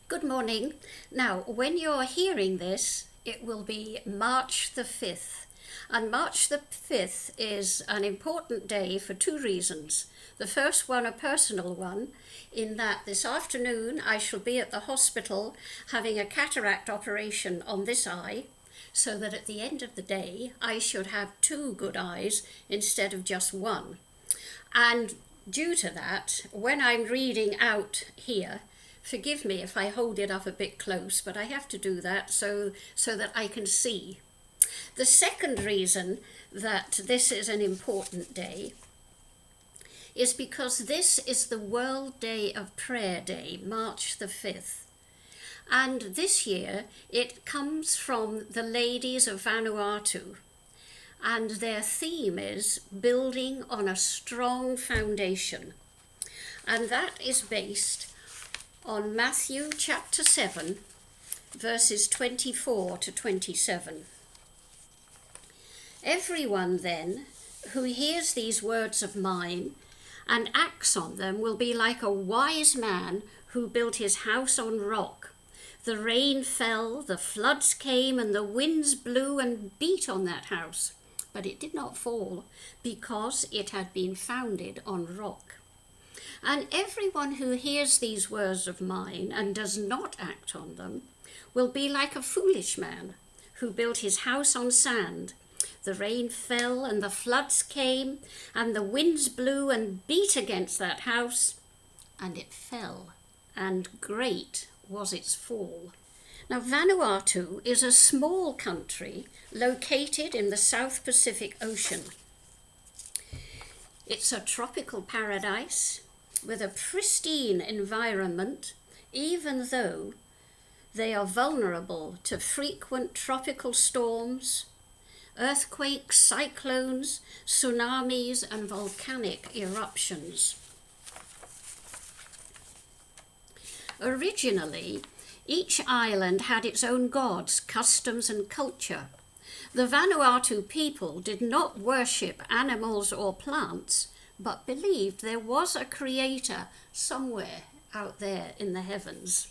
Good morning. Now, when you're hearing this, it will be March the 5th. And March the 5th is an important day for two reasons. The first one, a personal one, in that this afternoon I shall be at the hospital having a cataract operation on this eye, so that at the end of the day I should have two good eyes instead of just one. And due to that, when I'm reading out here, forgive me if I hold it up a bit close, but I have to do that so that I can see. The second reason that this is an important day is because this is the World Day of Prayer Day, March the 5th. And this year it comes from the ladies of Vanuatu. And their theme is building on a strong foundation. And that is based on Matthew chapter 7, verses 24 to 27. Everyone then who hears these words of mine and acts on them will be like a wise man who built his house on rock. The rain fell, the floods came, and the winds blew and beat on that house, but it did not fall because it had been founded on rock. And everyone who hears these words of mine and does not act on them will be like a foolish man who built his house on sand. The rain fell and the floods came and the winds blew and beat against that house, and it fell, and great was its fall. Now, Vanuatu is a small country located in the South Pacific Ocean. It's a tropical paradise with a pristine environment, even though they are vulnerable to frequent tropical storms, earthquakes, cyclones, tsunamis, and volcanic eruptions. Originally, each island had its own gods, customs, and culture. The Vanuatu people did not worship animals or plants, but believed there was a creator somewhere out there in the heavens.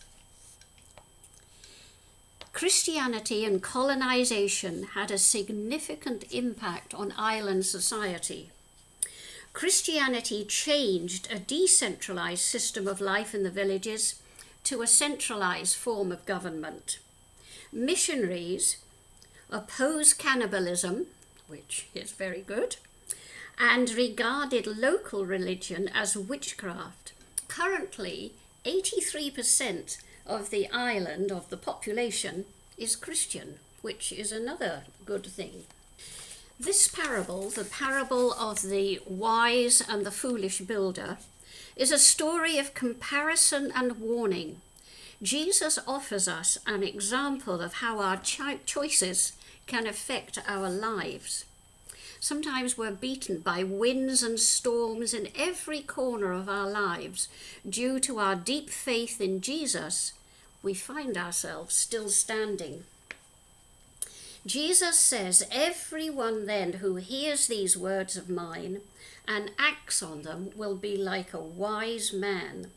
Christianity and colonization had a significant impact on island society. Christianity changed a decentralized system of life in the villages to a centralized form of government. Missionaries opposed cannibalism, which is very good, and regarded local religion as witchcraft. Currently, 83% of the island, of the population, is Christian, which is another good thing. This parable, the parable of the wise and the foolish builder, is a story of comparison and warning. Jesus offers us an example of how our choices can affect our lives. Sometimes we're beaten by winds and storms in every corner of our lives. Due to our deep faith in Jesus, we find ourselves still standing. Jesus says, everyone then who hears these words of mine and acts on them will be like a wise man.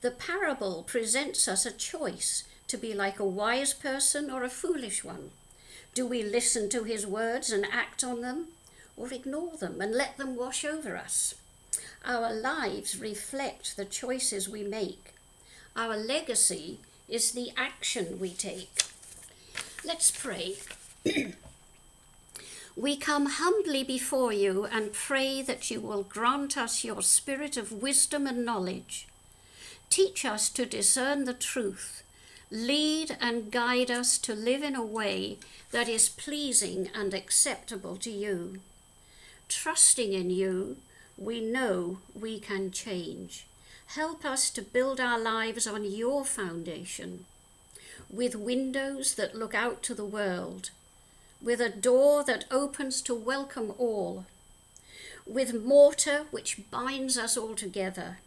The parable presents us a choice to be like a wise person or a foolish one. Do we listen to his words and act on them, or ignore them and let them wash over us? Our lives reflect the choices we make. Our legacy is the action we take. Let's pray. We come humbly before you and pray that you will grant us your spirit of wisdom and knowledge. Teach us to discern the truth. Lead and guide us to live in a way that is pleasing and acceptable to you. Trusting in you, we know we can change. Help us to build our lives on your foundation, with windows that look out to the world, with a door that opens to welcome all, with mortar which binds us all together,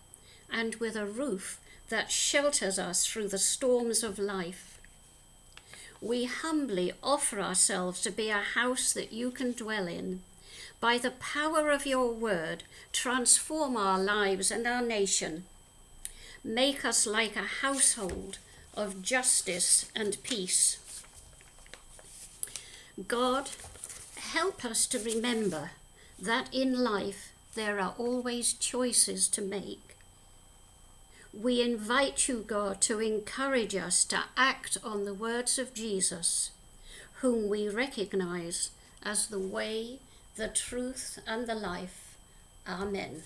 and with a roof that shelters us through the storms of life. We humbly offer ourselves to be a house that you can dwell in. By the power of your word, transform our lives and our nation. Make us like a household of justice and peace. God, help us to remember that in life there are always choices to make. We invite you, God, to encourage us to act on the words of Jesus, whom we recognize as the way, the truth, and the life. Amen.